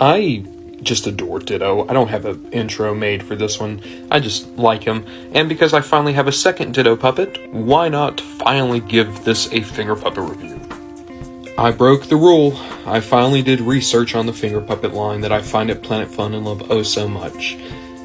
I just adore Ditto. I don't have an intro made for this one. I just like him. And because I finally have a second Ditto puppet, why not finally give this a finger puppet review? I broke the rule. I finally did research on the finger puppet line that I find at Planet Fun and love oh so much.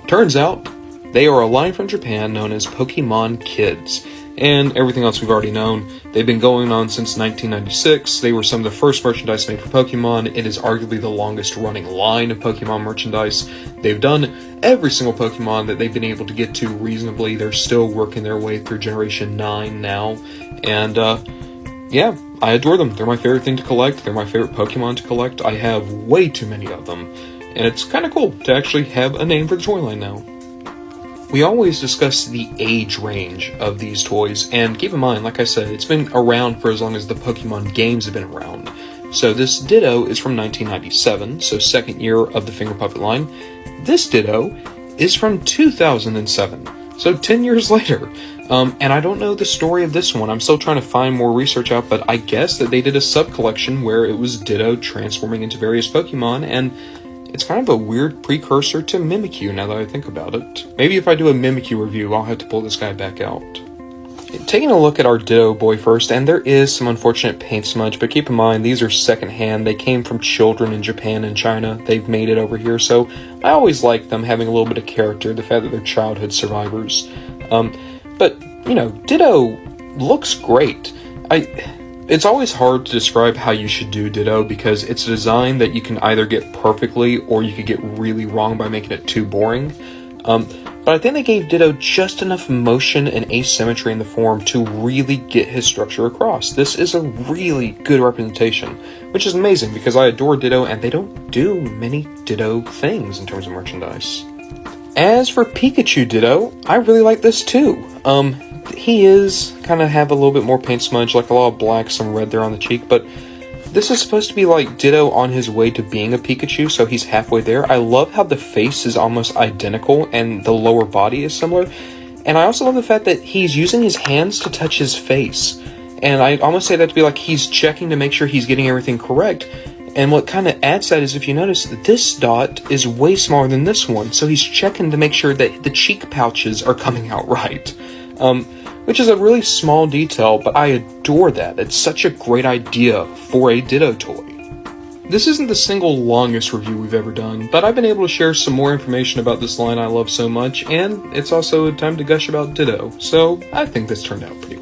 Turns out, they are a line from Japan known as Pokemon Kids. And everything else we've already known. They've been going on since 1996. They were some of the first merchandise made for Pokemon. It is arguably the longest running line of Pokemon merchandise. They've done every single Pokemon that they've been able to get to reasonably. They're still working their way through Generation 9 now. And, yeah, I adore them. They're my favorite thing to collect. They're my favorite Pokemon to collect. I have way too many of them. And it's kind of cool to actually have a name for the toy line now. We always discuss the age range of these toys, and keep in mind, like I said, it's been around for as long as the Pokemon games have been around. So this Ditto is from 1997, so second year of the finger puppet line. This Ditto is from 2007, so 10 years later. And I don't know the story of this one. I'm still trying to find more research out, but I guess that they did a sub-collection where it was Ditto transforming into various Pokemon, and it's kind of a weird precursor to Mimikyu now that I think about it. Maybe if I do a Mimikyu review, I'll have to pull this guy back out. Taking a look at our Ditto boy first, and there is some unfortunate paint smudge, but keep in mind, these are secondhand. They came from children in Japan and China. They've made it over here, so I always like them having a little bit of character, the fact that they're childhood survivors. But, you know, Ditto looks great. It's always hard to describe how you should do Ditto because it's a design that you can either get perfectly or you could get really wrong by making it too boring. But I think they gave Ditto just enough motion and asymmetry in the form to really get his structure across. This is a really good representation, which is amazing because I adore Ditto and they don't do many Ditto things in terms of merchandise. As for Pikachu Ditto, I really like this too. He is kind of have a little bit more paint smudge, like a lot of black, some red there on the cheek, but this is supposed to be like Ditto on his way to being a Pikachu, so he's halfway there. I love how the face is almost identical and the lower body is similar, and I also love the fact that he's using his hands to touch his face, and I almost say that to be like he's checking to make sure he's getting everything correct. And what kind of adds that is, if you notice, this dot is way smaller than this one, so he's checking to make sure that the cheek pouches are coming out right. Which is a really small detail, but I adore that. It's such a great idea for a Ditto toy. This isn't the single longest review we've ever done, but I've been able to share some more information about this line I love so much, and it's also time to gush about Ditto, so I think this turned out pretty